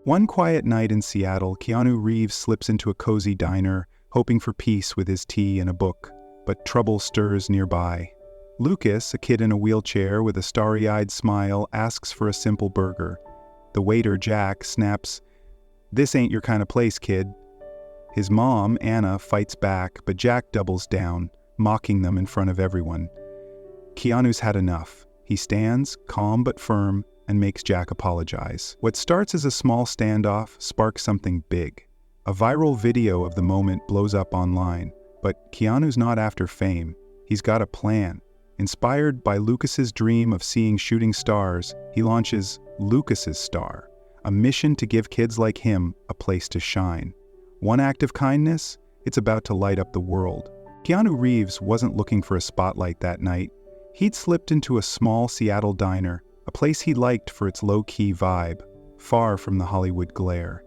One quiet night in Seattle, Keanu Reeves slips into a cozy diner, hoping for peace with his tea and a book, but trouble stirs nearby. Lucas, a kid in a wheelchair with a starry-eyed smile, asks for a simple burger. The waiter, Jack, snaps, "This ain't your kind of place, kid." His mom, Anna, fights back, but Jack doubles down, mocking them in front of everyone. Keanu's had enough. He stands, calm but firm, and makes Jack apologize. What starts as a small standoff sparks something big. A viral video of the moment blows up online, but Keanu's not after fame. He's got a plan. Inspired by Lucas's dream of seeing shooting stars, he launches Lucas's Star, a mission to give kids like him a place to shine. One act of kindness, it's about to light up the world. Keanu Reeves wasn't looking for a spotlight that night. He'd slipped into a small Seattle diner, a place he liked for its low-key vibe, far from the Hollywood glare.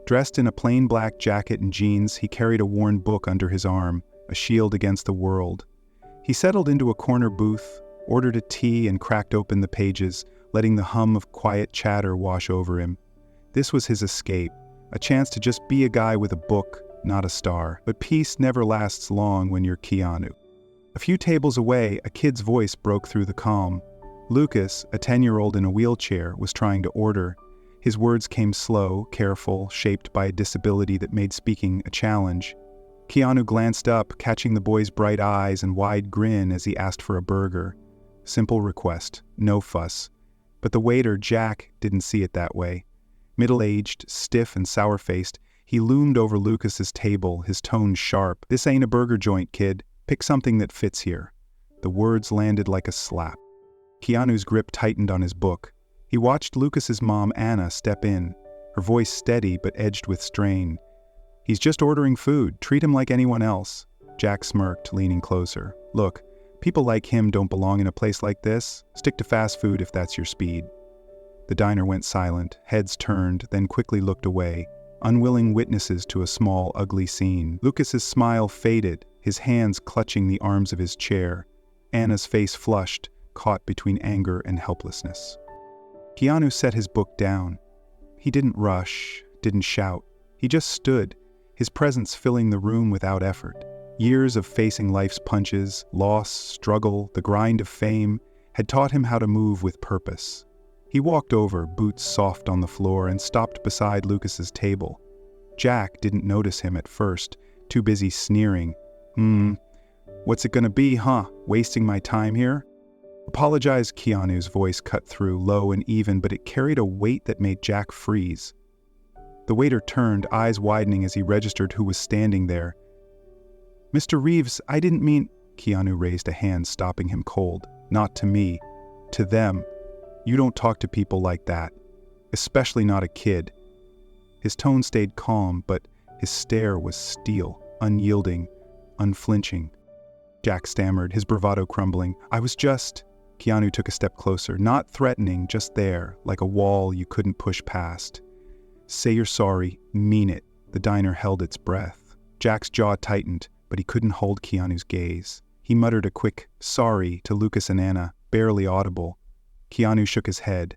Dressed in a plain black jacket and jeans, he carried a worn book under his arm, a shield against the world. He settled into a corner booth, ordered a tea, and cracked open the pages, letting the hum of quiet chatter wash over him. This was his escape, a chance to just be a guy with a book, not a star. But peace never lasts long when you're Keanu. A few tables away, a kid's voice broke through the calm. Lucas, a 10-year-old in a wheelchair, was trying to order. His words came slow, careful, shaped by a disability that made speaking a challenge. Keanu glanced up, catching the boy's bright eyes and wide grin as he asked for a burger. Simple request, no fuss. But the waiter, Jack, didn't see it that way. Middle-aged, stiff and sour-faced, he loomed over Lucas's table, his tone sharp. "This ain't a burger joint, kid. Pick something that fits here." The words landed like a slap. Keanu's grip tightened on his book. He watched Lucas's mom, Anna, step in, her voice steady but edged with strain. "He's just ordering food. Treat him like anyone else." Jack smirked, leaning closer. "Look, people like him don't belong in a place like this. Stick to fast food if that's your speed." The diner went silent, heads turned, then quickly looked away, unwilling witnesses to a small, ugly scene. Lucas's smile faded, his hands clutching the arms of his chair. Anna's face flushed, caught between anger and helplessness. Keanu set his book down. He didn't rush, didn't shout. He just stood, his presence filling the room without effort. Years of facing life's punches, loss, struggle, the grind of fame, had taught him how to move with purpose. He walked over, boots soft on the floor, and stopped beside Lucas's table. Jack didn't notice him at first, too busy sneering. What's it gonna be, huh? Wasting my time here?" "Apologize," Keanu's voice cut through, low and even, but it carried a weight that made Jack freeze. The waiter turned, eyes widening as he registered who was standing there. "Mr. Reeves, I didn't mean—" Keanu raised a hand, stopping him cold. "Not to me. To them. You don't talk to people like that. Especially not a kid." His tone stayed calm, but his stare was steel, unyielding, unflinching. Jack stammered, his bravado crumbling. "I was just—" Keanu took a step closer, not threatening, just there, like a wall you couldn't push past. "Say you're sorry, mean it." The diner held its breath. Jack's jaw tightened, but he couldn't hold Keanu's gaze. He muttered a quick "sorry" to Lucas and Anna, barely audible. Keanu shook his head.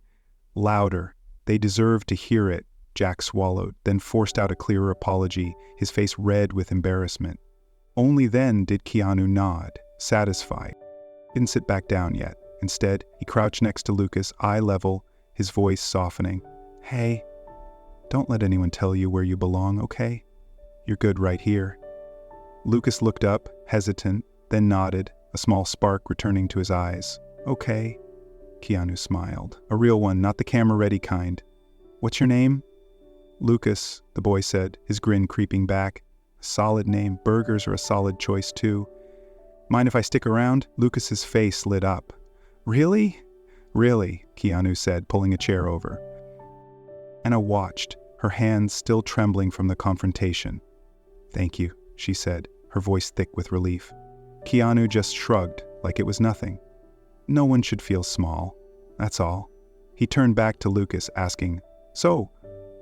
Louder. They deserved to hear it. Jack swallowed, then forced out a clearer apology, his face red with embarrassment. Only then did Keanu nod, satisfied. He didn't sit back down yet. Instead, he crouched next to Lucas, eye level, his voice softening. "Hey, don't let anyone tell you where you belong, okay? You're good right here." Lucas looked up, hesitant, then nodded, a small spark returning to his eyes. "Okay." Keanu smiled. "A real one, not the camera-ready kind. What's your name?" "Lucas," the boy said, his grin creeping back. "A solid name. Burgers are a solid choice, too." "Mind if I stick around?" Lucas's face lit up. "Really?" "Really," Keanu said, pulling a chair over. Anna watched, her hands still trembling from the confrontation. "Thank you," she said, her voice thick with relief. Keanu just shrugged, like it was nothing. No one should feel small. That's all. He turned back to Lucas, asking, "So,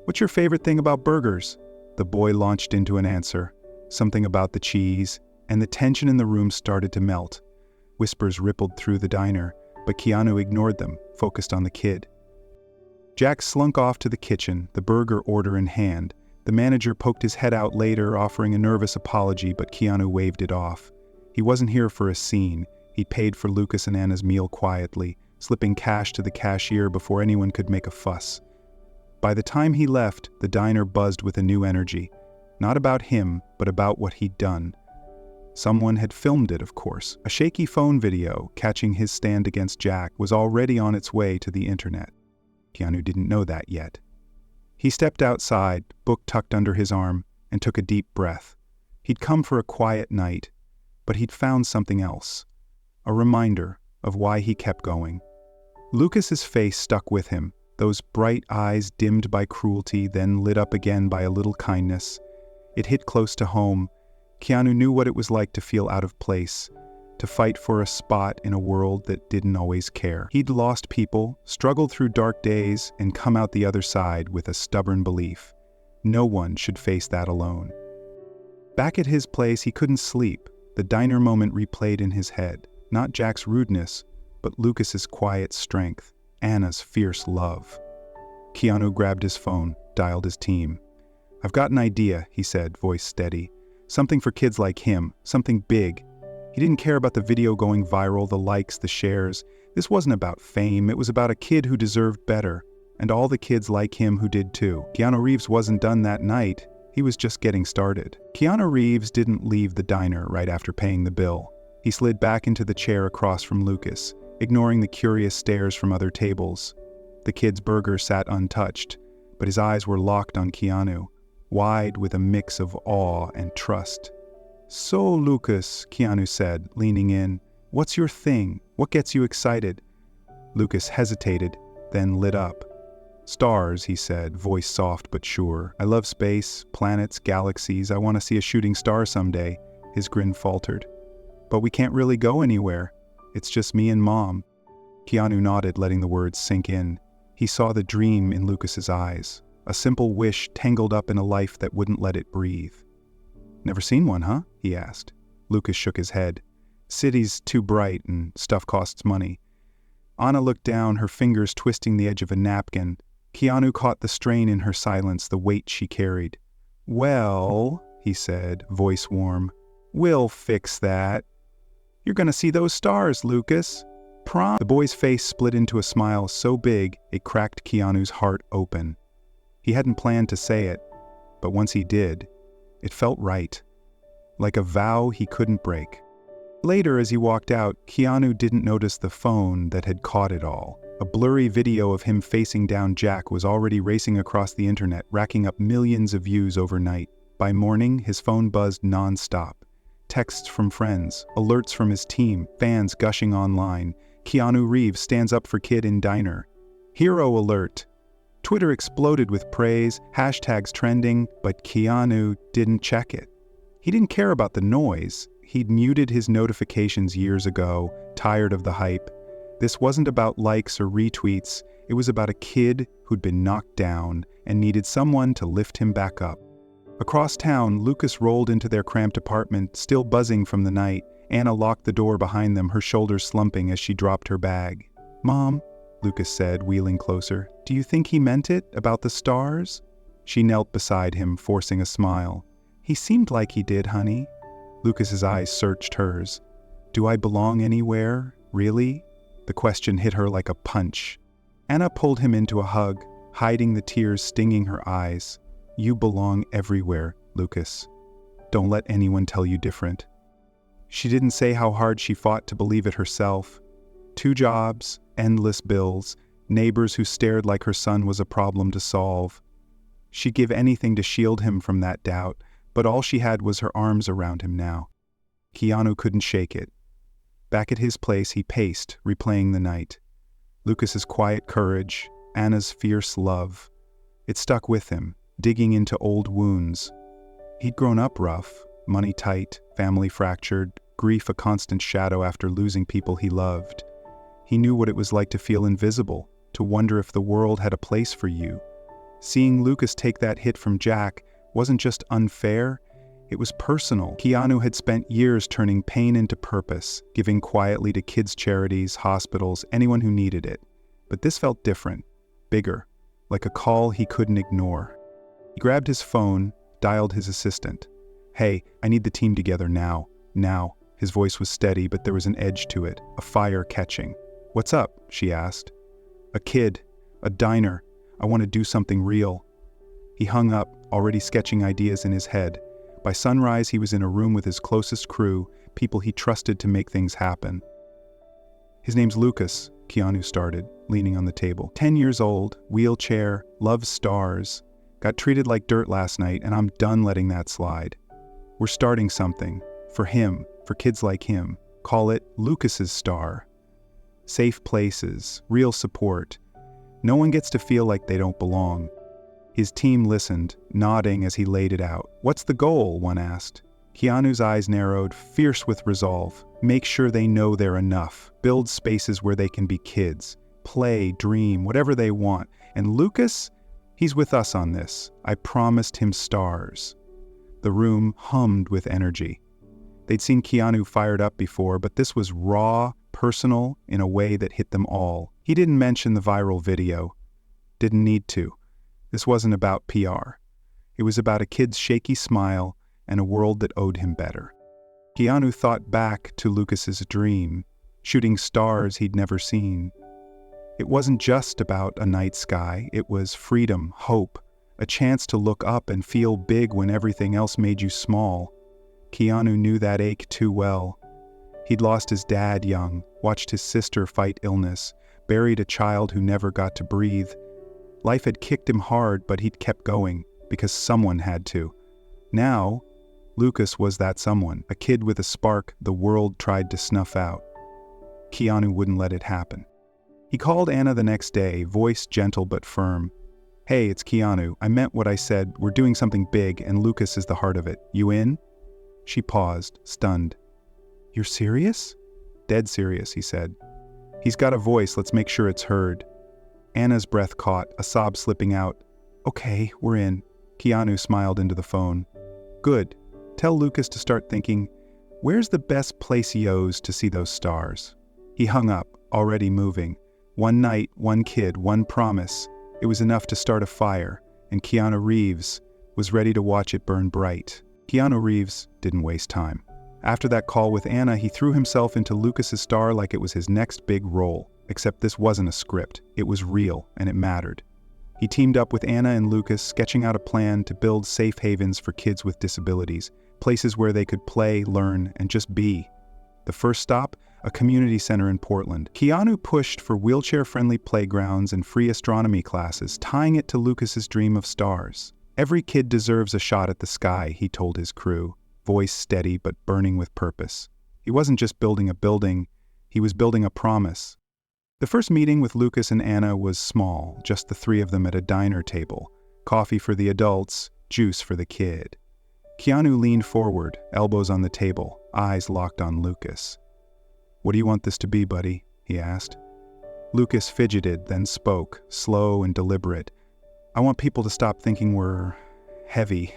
what's your favorite thing about burgers?" The boy launched into an answer, something about the cheese, and the tension in the room started to melt. Whispers rippled through the diner, but Keanu ignored them, focused on the kid. Jack slunk off to the kitchen, the burger order in hand. The manager poked his head out later, offering a nervous apology, but Keanu waved it off. He wasn't here for a scene. He'd paid for Lucas and Anna's meal quietly, slipping cash to the cashier before anyone could make a fuss. By the time he left, the diner buzzed with a new energy. Not about him, but about what he'd done. Someone had filmed it, of course. A shaky phone video, catching his stand against Jack, was already on its way to the internet. Keanu didn't know that yet. He stepped outside, book tucked under his arm, and took a deep breath. He'd come for a quiet night, but he'd found something else. A reminder of why he kept going. Lucas's face stuck with him, those bright eyes dimmed by cruelty, then lit up again by a little kindness. It hit close to home. Keanu knew what it was like to feel out of place, to fight for a spot in a world that didn't always care. He'd lost people, struggled through dark days, and come out the other side with a stubborn belief. No one should face that alone. Back at his place, he couldn't sleep. The diner moment replayed in his head. Not Jack's rudeness, but Lucas's quiet strength, Anna's fierce love. Keanu grabbed his phone, dialed his team. "I've got an idea," he said, voice steady. "Something for kids like him, something big." He didn't care about the video going viral, the likes, the shares. This wasn't about fame, it was about a kid who deserved better, and all the kids like him who did too. Keanu Reeves wasn't done that night, he was just getting started. Keanu Reeves didn't leave the diner right after paying the bill. He slid back into the chair across from Lucas, ignoring the curious stares from other tables. The kid's burger sat untouched, but his eyes were locked on Keanu, wide with a mix of awe and trust. "So, Lucas," Keanu said, leaning in, "what's your thing? What gets you excited?" Lucas hesitated, then lit up. "Stars," he said, voice soft but sure. "I love space, planets, galaxies. I want to see a shooting star someday." His grin faltered. "But we can't really go anywhere. It's just me and Mom." Keanu nodded, letting the words sink in. He saw the dream in Lucas's eyes, a simple wish tangled up in a life that wouldn't let it breathe. "Never seen one, huh?" he asked. Lucas shook his head. "City's too bright and stuff costs money." Anna looked down, her fingers twisting the edge of a napkin. Keanu caught the strain in her silence, the weight she carried. "Well," he said, voice warm, "we'll fix that. You're gonna see those stars, Lucas. The boy's face split into a smile so big it cracked Keanu's heart open. He hadn't planned to say it, but once he did, it felt right, like a vow he couldn't break. Later, as he walked out, Keanu didn't notice the phone that had caught it all. A blurry video of him facing down Jack was already racing across the internet, racking up millions of views overnight. By morning, his phone buzzed non-stop. Texts from friends, alerts from his team, fans gushing online. Keanu Reeves stands up for kid in diner. Hero alert. Twitter exploded with praise, hashtags trending, but Keanu didn't check it. He didn't care about the noise. He'd muted his notifications years ago, tired of the hype. This wasn't about likes or retweets. It was about a kid who'd been knocked down and needed someone to lift him back up. Across town, Lucas rolled into their cramped apartment, still buzzing from the night. Anna locked the door behind them, her shoulders slumping as she dropped her bag. "Mom," Lucas said, wheeling closer, "do you think he meant it, about the stars?" She knelt beside him, forcing a smile. "He seemed like he did, honey." Lucas's eyes searched hers. "Do I belong anywhere, really?" The question hit her like a punch. Anna pulled him into a hug, hiding the tears stinging her eyes. "You belong everywhere, Lucas. Don't let anyone tell you different." She didn't say how hard she fought to believe it herself. 2 jobs, endless bills, neighbors who stared like her son was a problem to solve. She'd give anything to shield him from that doubt, but all she had was her arms around him now. Keanu couldn't shake it. Back at his place, he paced, replaying the night. Lucas's quiet courage, Anna's fierce love. It stuck with him, digging into old wounds. He'd grown up rough, money tight, family fractured, grief a constant shadow after losing people he loved. He knew what it was like to feel invisible, to wonder if the world had a place for you. Seeing Lucas take that hit from Jack wasn't just unfair, it was personal. Keanu had spent years turning pain into purpose, giving quietly to kids' charities, hospitals, anyone who needed it. But this felt different, bigger. like a call he couldn't ignore. He grabbed his phone, dialed his assistant. "Hey, I need the team together now. Now." His voice was steady, but there was an edge to it, a fire catching. "What's up?" she asked. "A kid. A diner. I want to do something real." He hung up, already sketching ideas in his head. By sunrise, he was in a room with his closest crew, people he trusted to make things happen. "His name's Lucas," Keanu started, leaning on the table. 10 years old, wheelchair, loves stars. Got treated like dirt last night, and I'm done letting that slide. We're starting something. For him, for kids like him. Call it Lucas's Star. Safe places, real support. No one gets to feel like they don't belong. His team listened, nodding as he laid it out. "What's the goal?" one asked. Keanu's eyes narrowed, fierce with resolve. "Make sure they know they're enough. Build spaces where they can be kids. Play, dream, whatever they want. And Lucas? He's with us on this. I promised him stars." The room hummed with energy. They'd seen Keanu fired up before, but this was raw, personal, in a way that hit them all. He didn't mention the viral video. Didn't need to. This wasn't about PR. It was about a kid's shaky smile and a world that owed him better. Keanu thought back to Lucas's dream, shooting stars he'd never seen. It wasn't just about a night sky, it was freedom, hope, a chance to look up and feel big when everything else made you small. Keanu knew that ache too well. He'd lost his dad young, watched his sister fight illness, buried a child who never got to breathe. Life had kicked him hard, but he'd kept going, because someone had to. Now, Lucas was that someone, a kid with a spark the world tried to snuff out. Keanu wouldn't let it happen. He called Anna the next day, voice gentle but firm. "Hey, it's Keanu. I meant what I said. We're doing something big, and Lucas is the heart of it. You in?" She paused, stunned. "You're serious?" "Dead serious," he said. "He's got a voice, let's make sure it's heard." Anna's breath caught, a sob slipping out. "Okay, we're in." Keanu smiled into the phone. "Good. Tell Lucas to start thinking, where's the best place he owes to see those stars?" He hung up, already moving. One night, one kid, one promise. It was enough to start a fire, and Keanu Reeves was ready to watch it burn bright. Keanu Reeves didn't waste time. After that call with Anna, he threw himself into Lucas's Star like it was his next big role. Except this wasn't a script. It was real, and it mattered. He teamed up with Anna and Lucas, sketching out a plan to build safe havens for kids with disabilities, places where they could play, learn, and just be. The first stop? A community center in Portland. Keanu pushed for wheelchair-friendly playgrounds and free astronomy classes, tying it to Lucas's dream of stars. "Every kid deserves a shot at the sky," he told his crew, voice steady but burning with purpose. He wasn't just building a building, he was building a promise. The first meeting with Lucas and Anna was small, just the three of them at a diner table. Coffee for the adults, juice for the kid. Keanu leaned forward, elbows on the table, eyes locked on Lucas. "What do you want this to be, buddy?" he asked. Lucas fidgeted, then spoke, slow and deliberate. "I want people to stop thinking we're heavy,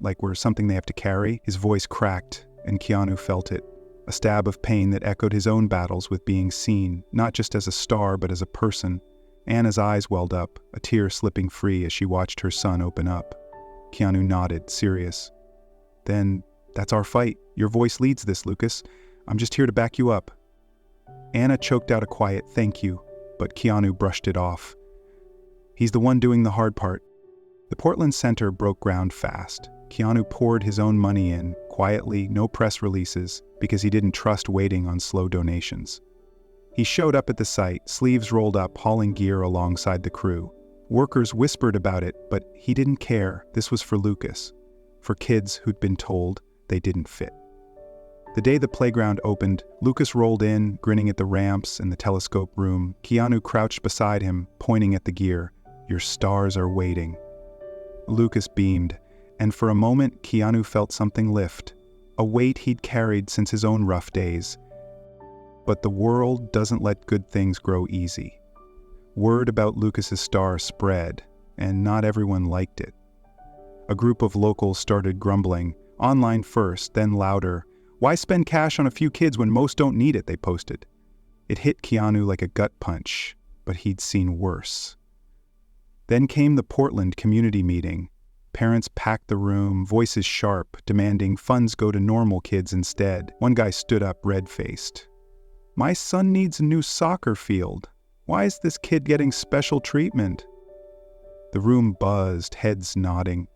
like we're something they have to carry." His voice cracked, and Keanu felt it. A stab of pain that echoed his own battles with being seen, not just as a star but as a person. Anna's eyes welled up, a tear slipping free as she watched her son open up. Keanu nodded, serious. "Then, that's our fight. Your voice leads this, Lucas. I'm just here to back you up." Anna choked out a quiet "thank you," but Keanu brushed it off. "He's the one doing the hard part." The Portland Center broke ground fast. Keanu poured his own money in, quietly, no press releases, because he didn't trust waiting on slow donations. He showed up at the site, sleeves rolled up, hauling gear alongside the crew. Workers whispered about it, but he didn't care. This was for Lucas. For kids who'd been told they didn't fit. The day the playground opened, Lucas rolled in, grinning at the ramps and the telescope room. Keanu crouched beside him, pointing at the gear. "Your stars are waiting." Lucas beamed, and for a moment Keanu felt something lift, a weight he'd carried since his own rough days. But the world doesn't let good things grow easy. Word about Lucas's star spread, and not everyone liked it. A group of locals started grumbling, online first, then louder. "Why spend cash on a few kids when most don't need it?" they posted. It hit Keanu like a gut punch, but he'd seen worse. Then came the Portland community meeting. Parents packed the room, voices sharp, demanding funds go to normal kids instead. One guy stood up red-faced. "My son needs a new soccer field. Why is this kid getting special treatment?" The room buzzed, heads nodding.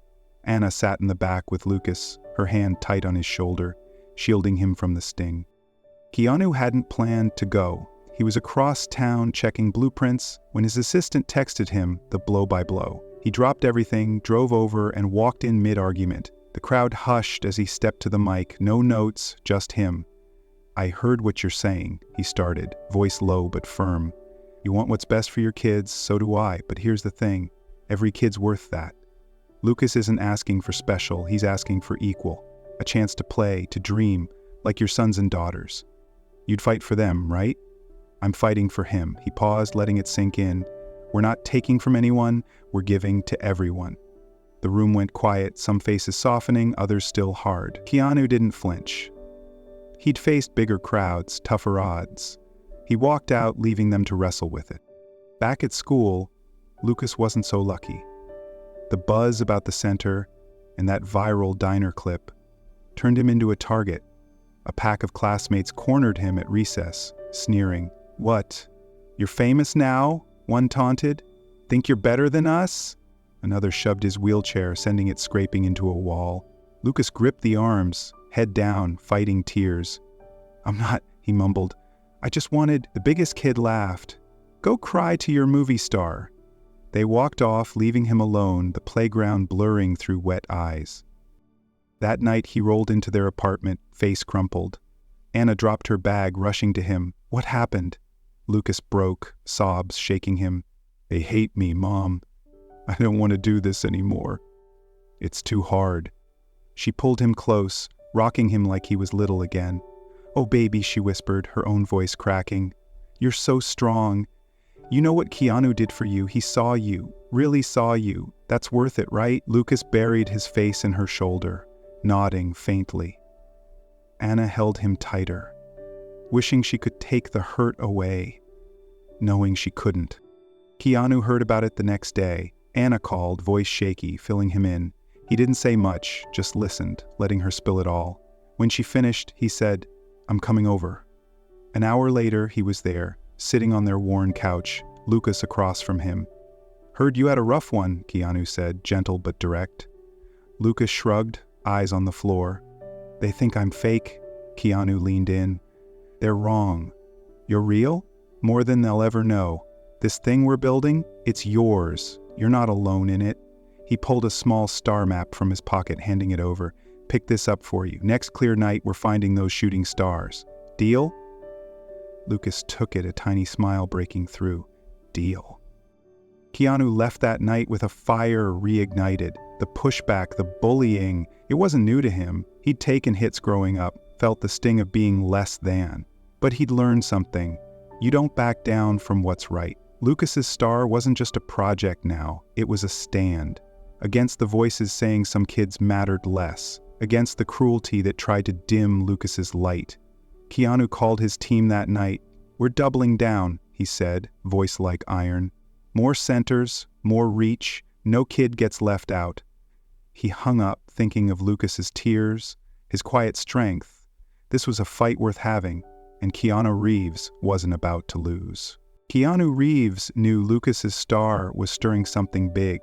Anna sat in the back with Lucas, her hand tight on his shoulder, shielding him from the sting. Keanu hadn't planned to go. He was across town checking blueprints when his assistant texted him the blow-by-blow. He dropped everything, drove over, and walked in mid-argument. The crowd hushed as he stepped to the mic, no notes, just him. "I heard what you're saying," he started, voice low but firm. "You want what's best for your kids, so do I, but here's the thing. Every kid's worth that. Lucas isn't asking for special, he's asking for equal. A chance to play, to dream, like your sons and daughters. You'd fight for them, right? I'm fighting for him." He paused, letting it sink in. "We're not taking from anyone, we're giving to everyone." The room went quiet, some faces softening, others still hard. Keanu didn't flinch. He'd faced bigger crowds, tougher odds. He walked out, leaving them to wrestle with it. Back at school, Lucas wasn't so lucky. The buzz about the center and that viral diner clip turned him into a target. A pack of classmates cornered him at recess, sneering. "What? You're famous now?" one taunted. "Think you're better than us?" Another shoved his wheelchair, sending it scraping into a wall. Lucas gripped the arms, head down, fighting tears. "I'm not," he mumbled. "I just wanted—" The biggest kid laughed. "Go cry to your movie star." They walked off, leaving him alone, the playground blurring through wet eyes. That night he rolled into their apartment, face crumpled. Anna dropped her bag, rushing to him. "What happened?" Lucas broke, sobs shaking him. "They hate me, Mom. I don't want to do this anymore. It's too hard." She pulled him close, rocking him like he was little again. "Oh, baby," she whispered, her own voice cracking. "You're so strong. You know what Keanu did for you. He saw you, really saw you. That's worth it, right?" Lucas buried his face in her shoulder, nodding faintly. Anna held him tighter, wishing she could take the hurt away, knowing she couldn't. Keanu heard about it the next day. Anna called, voice shaky, filling him in. He didn't say much, just listened, letting her spill it all. When she finished, he said, "I'm coming over." An hour later, he was there, sitting on their worn couch, Lucas across from him. "Heard you had a rough one," Keanu said, gentle but direct. Lucas shrugged, eyes on the floor. "They think I'm fake," Keanu leaned in. "They're wrong. You're real? More than they'll ever know. This thing we're building, it's yours. You're not alone in it." He pulled a small star map from his pocket, handing it over. "Pick this up for you. Next clear night, we're finding those shooting stars. Deal?" Lucas took it, a tiny smile breaking through. Deal. Keanu left that night with a fire reignited. The pushback, the bullying, it wasn't new to him. He'd taken hits growing up, felt the sting of being less than. But he'd learned something. You don't back down from what's right. Lucas's star wasn't just a project now, it was a stand. Against the voices saying some kids mattered less. Against the cruelty that tried to dim Lucas's light. Keanu called his team that night. "We're doubling down," he said, voice like iron. "More centers, more reach, no kid gets left out." He hung up, thinking of Lucas's tears, his quiet strength. This was a fight worth having, and Keanu Reeves wasn't about to lose. Keanu Reeves knew Lucas's star was stirring something big,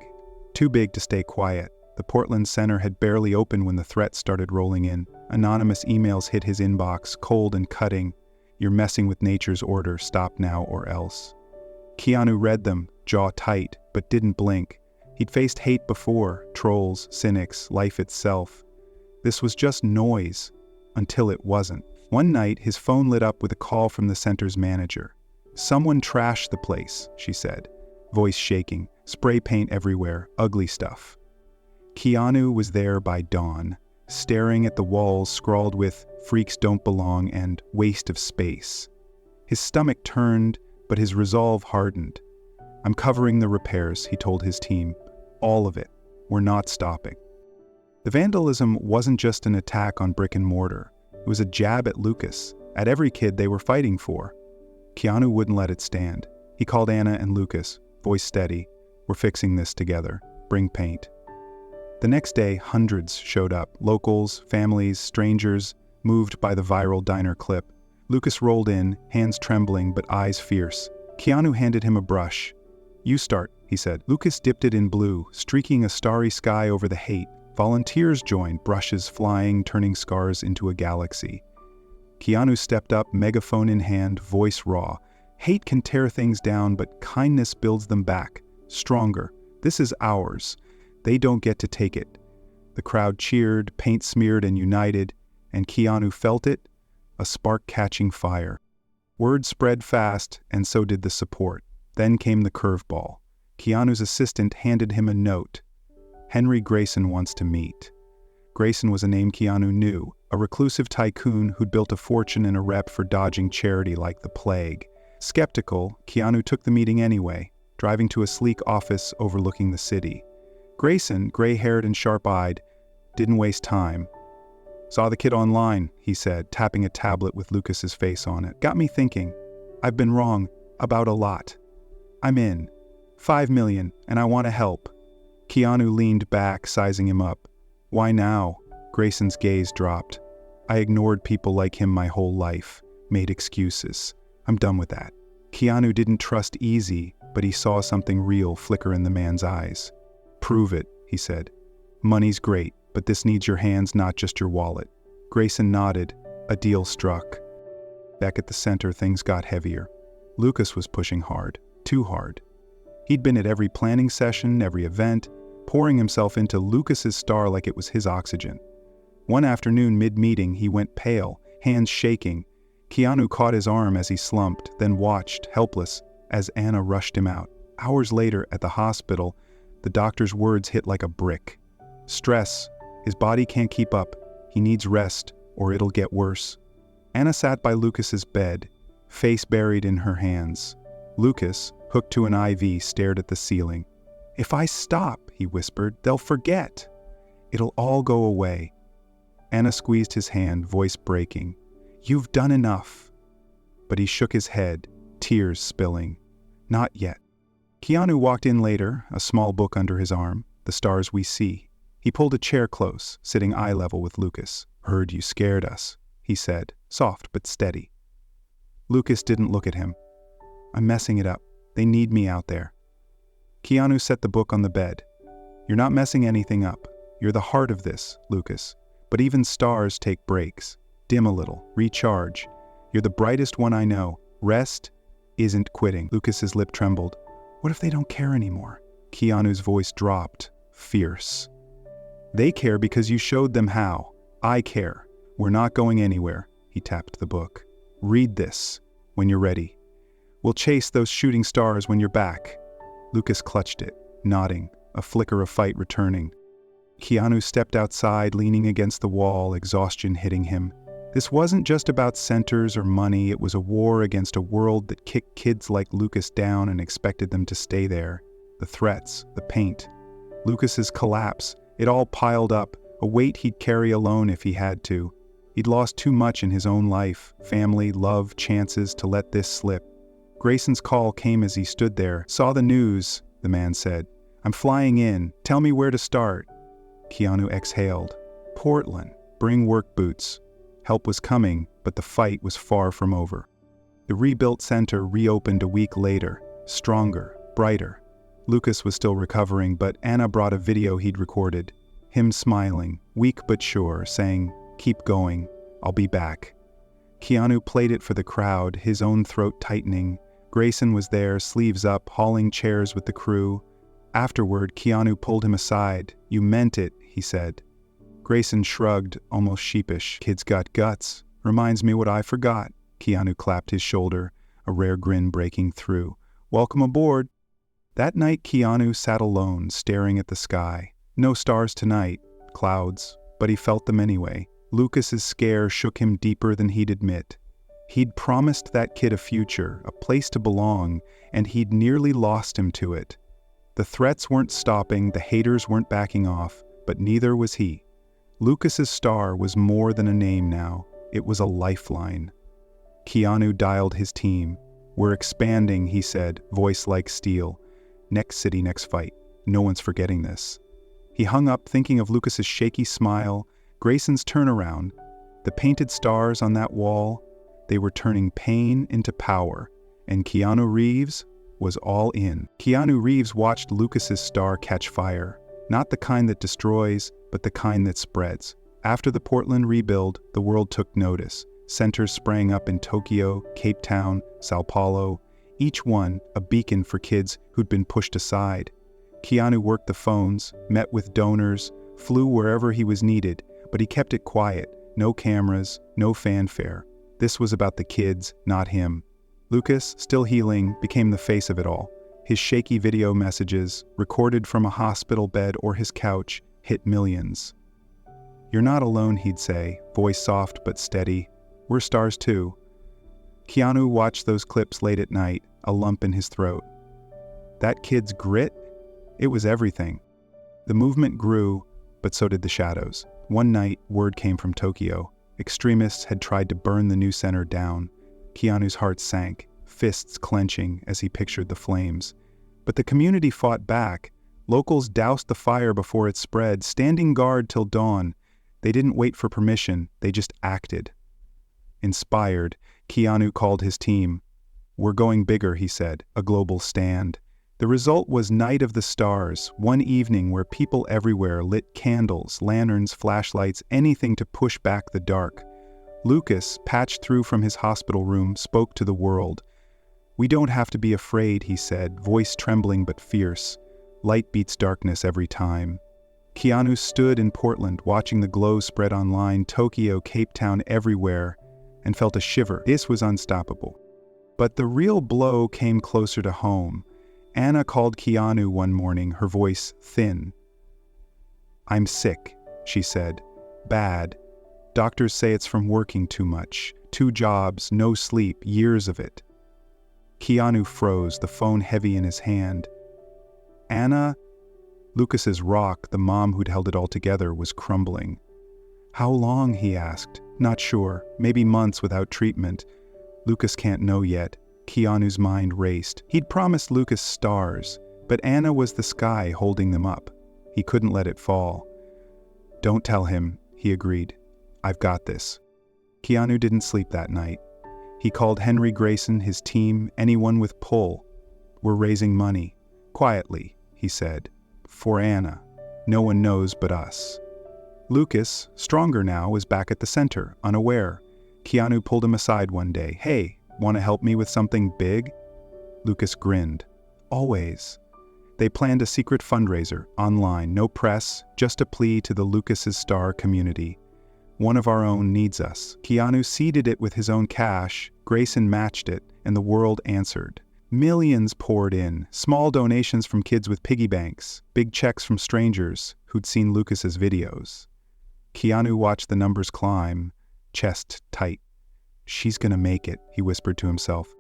too big to stay quiet. The Portland Center had barely opened when the threats started rolling in. Anonymous emails hit his inbox, cold and cutting. "You're messing with nature's order, stop now or else." Keanu read them, jaw tight, but didn't blink. He'd faced hate before, trolls, cynics, life itself. This was just noise, until it wasn't. One night, his phone lit up with a call from the center's manager. "Someone trashed the place," she said, voice shaking, spray paint everywhere, ugly stuff. Keanu was there by dawn, staring at the walls scrawled with "Freaks don't belong" and "Waste of space." His stomach turned, but his resolve hardened. "I'm covering the repairs," he told his team. "All of it. We're not stopping." The vandalism wasn't just an attack on brick and mortar. It was a jab at Lucas, at every kid they were fighting for. Keanu wouldn't let it stand. He called Anna and Lucas, voice steady. We're fixing this together. Bring paint. The next day, hundreds showed up. Locals, families, strangers, moved by the viral diner clip. Lucas rolled in, hands trembling but eyes fierce. Keanu handed him a brush. "You start," he said. Lucas dipped it in blue, streaking a starry sky over the hate. Volunteers joined, brushes flying, turning scars into a galaxy. Keanu stepped up, megaphone in hand, voice raw. "Hate can tear things down, but kindness builds them back. Stronger. This is ours. They don't get to take it." The crowd cheered, paint smeared and united, and Keanu felt it, a spark catching fire. Word spread fast, and so did the support. Then came the curveball. Keanu's assistant handed him a note. "Henry Grayson wants to meet." Grayson was a name Keanu knew, a reclusive tycoon who'd built a fortune and a rep for dodging charity like the plague. Skeptical, Keanu took the meeting anyway, driving to a sleek office overlooking the city. Grayson, gray-haired and sharp-eyed, didn't waste time. "Saw the kid online," he said, tapping a tablet with Lucas's face on it. "Got me thinking. I've been wrong about a lot. I'm in. 5 million, and I want to help." Keanu leaned back, sizing him up. "Why now?" Grayson's gaze dropped. "I ignored people like him my whole life, made excuses. I'm done with that." Keanu didn't trust easy, but he saw something real flicker in the man's eyes. "Prove it," he said. "Money's great, but this needs your hands, not just your wallet." Grayson nodded. A deal struck. Back at the center, things got heavier. Lucas was pushing hard, too hard. He'd been at every planning session, every event, pouring himself into Lucas's star like it was his oxygen. One afternoon, mid-meeting, he went pale, hands shaking. Keanu caught his arm as he slumped, then watched, helpless, as Anna rushed him out. Hours later, at the hospital, the doctor's words hit like a brick. "Stress. His body can't keep up. He needs rest, or it'll get worse." Anna sat by Lucas's bed, face buried in her hands. Lucas, hooked to an IV, stared at the ceiling. "If I stop," he whispered, "they'll forget. It'll all go away." Anna squeezed his hand, voice breaking. "You've done enough." But he shook his head, tears spilling. "Not yet." Keanu walked in later, a small book under his arm, The Stars We See. He pulled a chair close, sitting eye level with Lucas. "Heard you scared us," he said, soft but steady. Lucas didn't look at him. "I'm messing it up. They need me out there." Keanu set the book on the bed. "You're not messing anything up. You're the heart of this, Lucas. But even stars take breaks. Dim a little, recharge. You're the brightest one I know. Rest isn't quitting." Lucas's lip trembled. "What if they don't care anymore?" Keanu's voice dropped, fierce. "They care because you showed them how. I care. We're not going anywhere." He tapped the book. "Read this when you're ready. We'll chase those shooting stars when you're back." Lucas clutched it, nodding, a flicker of fight returning. Keanu stepped outside, leaning against the wall, exhaustion hitting him. This wasn't just about centers or money, it was a war against a world that kicked kids like Lucas down and expected them to stay there. The threats, the paint, Lucas's collapse, it all piled up, a weight he'd carry alone if he had to. He'd lost too much in his own life, family, love, chances, to let this slip. Grayson's call came as he stood there. "Saw the news," the man said. "I'm flying in. Tell me where to start." Keanu exhaled. "Portland. Bring work boots." Help was coming, but the fight was far from over. The rebuilt center reopened a week later, stronger, brighter. Lucas was still recovering, but Anna brought a video he'd recorded. Him smiling, weak but sure, saying, "Keep going, I'll be back." Keanu played it for the crowd, his own throat tightening. Grayson was there, sleeves up, hauling chairs with the crew. Afterward, Keanu pulled him aside. "You meant it," he said. Grayson shrugged, almost sheepish. "Kid's got guts. Reminds me what I forgot." Keanu clapped his shoulder, a rare grin breaking through. "Welcome aboard." That night, Keanu sat alone, staring at the sky. No stars tonight, clouds, but he felt them anyway. Lucas's scare shook him deeper than he'd admit. He'd promised that kid a future, a place to belong, and he'd nearly lost him to it. The threats weren't stopping, the haters weren't backing off, but neither was he. Lucas's star was more than a name now. It was a lifeline. Keanu dialed his team. "We're expanding," he said, voice like steel. Next city, next fight. No one's forgetting this. He hung up thinking of Lucas's shaky smile, Grayson's turnaround, the painted stars on that wall. They were turning pain into power, and Keanu Reeves was all in. Keanu Reeves watched Lucas's star catch fire, not the kind that destroys, but the kind that spreads. After the Portland rebuild, the world took notice. Centers sprang up in Tokyo, Cape Town, Sao Paulo, each one a beacon for kids who'd been pushed aside. Keanu worked the phones, met with donors, flew wherever he was needed, but he kept it quiet. No cameras, no fanfare. This was about the kids, not him. Lucas, still healing, became the face of it all. His shaky video messages, recorded from a hospital bed or his couch, hit millions. "You're not alone," he'd say, voice soft but steady. "We're stars too." Keanu watched those clips late at night, a lump in his throat. That kid's grit? It was everything. The movement grew, but so did the shadows. One night, word came from Tokyo. Extremists had tried to burn the new center down. Keanu's heart sank, fists clenching as he pictured the flames. But the community fought back. Locals doused the fire before it spread, standing guard till dawn. They didn't wait for permission, they just acted. Inspired, Keanu called his team. "We're going bigger," he said, "a global stand." The result was Night of the Stars, one evening where people everywhere lit candles, lanterns, flashlights, anything to push back the dark. Lucas, patched through from his hospital room, spoke to the world. "We don't have to be afraid," he said, voice trembling but fierce. "Light beats darkness every time." Keanu stood in Portland, watching the glow spread online, Tokyo, Cape Town, everywhere, and felt a shiver. This was unstoppable. But the real blow came closer to home. Anna called Keanu one morning, her voice thin. "I'm sick," she said. "Bad. Doctors say it's from working too much. 2 jobs, no sleep, years of it." Keanu froze, the phone heavy in his hand. "Anna?" Lucas's rock, the mom who'd held it all together, was crumbling. "How long?" he asked. "Not sure. Maybe months without treatment. Lucas can't know yet." Keanu's mind raced. He'd promised Lucas stars, but Anna was the sky holding them up. He couldn't let it fall. "Don't tell him," he agreed. "I've got this." Keanu didn't sleep that night. He called Henry Grayson, his team, anyone with pull. "We're raising money. Quietly," he said. "For Anna. No one knows but us." Lucas, stronger now, was back at the center, unaware. Keanu pulled him aside one day. "Hey, want to help me with something big?" Lucas grinned. "Always." They planned a secret fundraiser, online, no press, just a plea to the Lucas's Star community. "One of our own needs us." Keanu seeded it with his own cash, Grayson matched it, and the world answered. Millions poured in, small donations from kids with piggy banks, big checks from strangers who'd seen Lucas's videos. Keanu watched the numbers climb, chest tight. "She's gonna make it," he whispered to himself.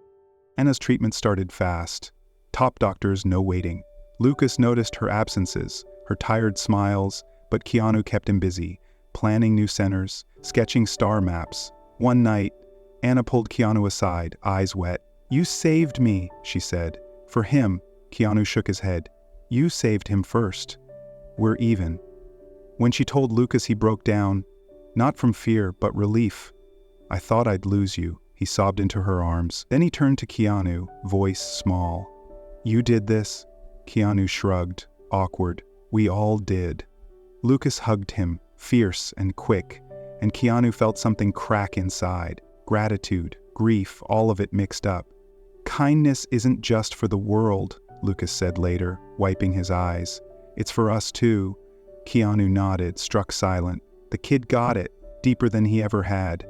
Anna's treatment started fast. Top doctors, no waiting. Lucas noticed her absences, her tired smiles, but Keanu kept him busy, planning new centers, sketching star maps. One night, Anna pulled Keanu aside, eyes wet. "You saved me," she said. "For him." Keanu shook his head. "You saved him first. We're even." When she told Lucas, he broke down, not from fear, but relief. "I thought I'd lose you," he sobbed into her arms. Then he turned to Keanu, voice small. "You did this?" Keanu shrugged, awkward. "We all did." Lucas hugged him, fierce and quick, and Keanu felt something crack inside. Gratitude, grief, all of it mixed up. "Kindness isn't just for the world," Lucas said later, wiping his eyes. "It's for us too." Keanu nodded, struck silent. The kid got it, deeper than he ever had.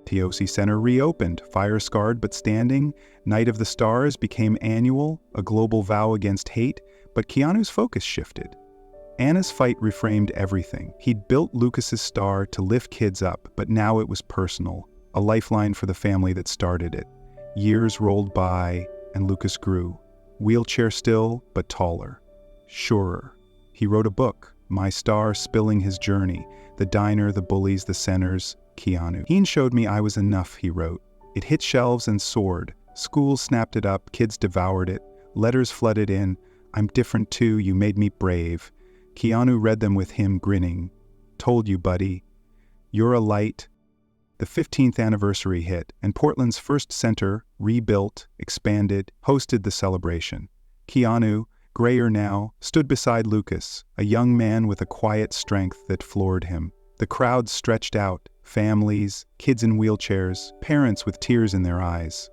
TOC Center reopened, fire-scarred but standing. Night of the Stars became annual, a global vow against hate, but Keanu's focus shifted. Anna's fight reframed everything. He'd built Lucas's star to lift kids up, but now it was personal, a lifeline for the family that started it. Years rolled by, and Lucas grew. Wheelchair still, but taller. Surer. He wrote a book, My Star, spilling his journey. The diner, the bullies, the centers, Keanu. "He showed me I was enough," he wrote. It hit shelves and soared. Schools snapped it up, kids devoured it. Letters flooded in. I'm different too, you made me brave. Keanu read them with him grinning. Told you, buddy. You're a light. The 15th anniversary hit, and Portland's first center, rebuilt, expanded, hosted the celebration. Keanu, grayer now, stood beside Lucas, a young man with a quiet strength that floored him. The crowd stretched out, families, kids in wheelchairs, parents with tears in their eyes.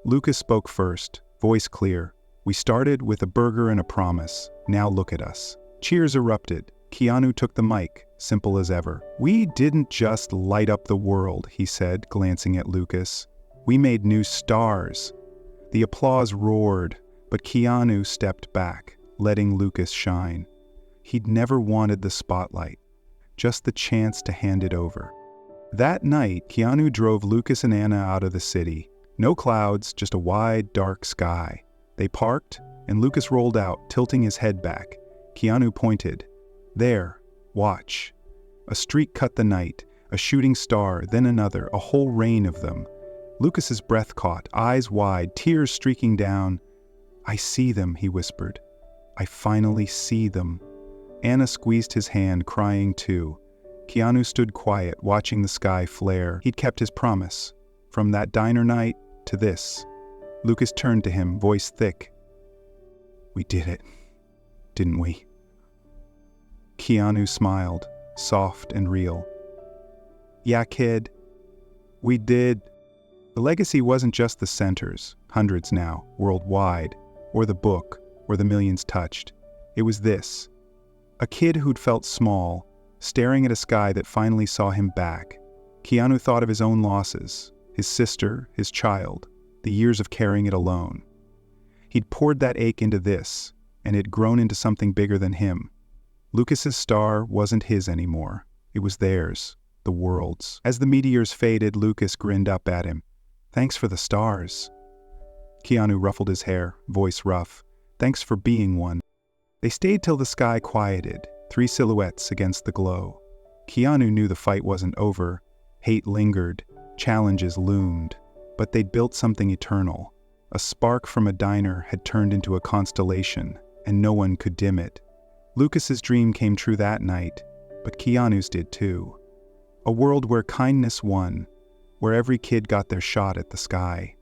Lucas spoke first, voice clear. We started with a burger and a promise. Now look at us. Cheers erupted. Keanu took the mic, simple as ever. We didn't just light up the world, he said, glancing at Lucas. We made new stars. The applause roared, but Keanu stepped back, letting Lucas shine. He'd never wanted the spotlight, just the chance to hand it over. That night, Keanu drove Lucas and Anna out of the city. No clouds, just a wide, dark sky. They parked, and Lucas rolled out, tilting his head back. Keanu pointed. There, watch. A streak cut the night, a shooting star, then another, a whole rain of them. Lucas's breath caught, eyes wide, tears streaking down. I see them, he whispered. I finally see them. Anna squeezed his hand, crying too. Keanu stood quiet, watching the sky flare. He'd kept his promise. From that diner night to this. Lucas turned to him, voice thick. We did it, didn't we? Keanu smiled, soft and real. Yeah, kid, we did. The legacy wasn't just the centers, hundreds now, worldwide, or the book, or the millions touched. It was this. A kid who'd felt small, staring at a sky that finally saw him back. Keanu thought of his own losses, his sister, his child, the years of carrying it alone. He'd poured that ache into this, and it'd grown into something bigger than him. Lucas's star wasn't his anymore. It was theirs, the world's. As the meteors faded, Lucas grinned up at him. Thanks for the stars. Keanu ruffled his hair, voice rough. Thanks for being one. They stayed till the sky quieted, 3 silhouettes against the glow. Keanu knew the fight wasn't over. Hate lingered, challenges loomed, but they'd built something eternal. A spark from a diner had turned into a constellation, and no one could dim it. Lucas's dream came true that night, but Keanu's did too. A world where kindness won, where every kid got their shot at the sky.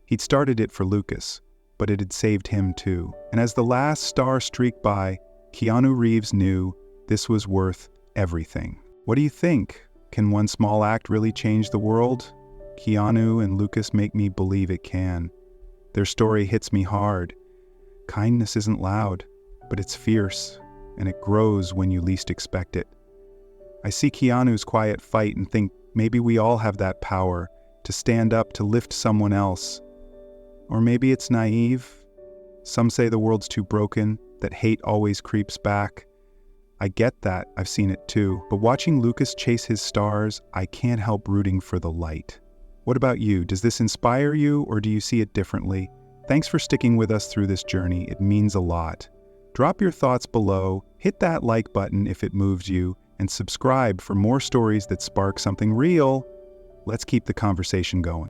He'd started it for Lucas, but it had saved him too. And as the last star streaked by, Keanu Reeves knew this was worth everything. What do you think? Can one small act really change the world? Keanu and Lucas make me believe it can. Their story hits me hard. Kindness isn't loud, but it's fierce, and it grows when you least expect it. I see Keanu's quiet fight and think maybe we all have that power to stand up to lift someone else. Or maybe it's naive. Some say the world's too broken, that hate always creeps back. I get that, I've seen it too, but watching Lucas chase his stars, I can't help rooting for the light. What about you? Does this inspire you, or do you see it differently? Thanks for sticking with us through this journey, it means a lot. Drop your thoughts below, hit that like button if it moves you, and subscribe for more stories that spark something real. Let's keep the conversation going.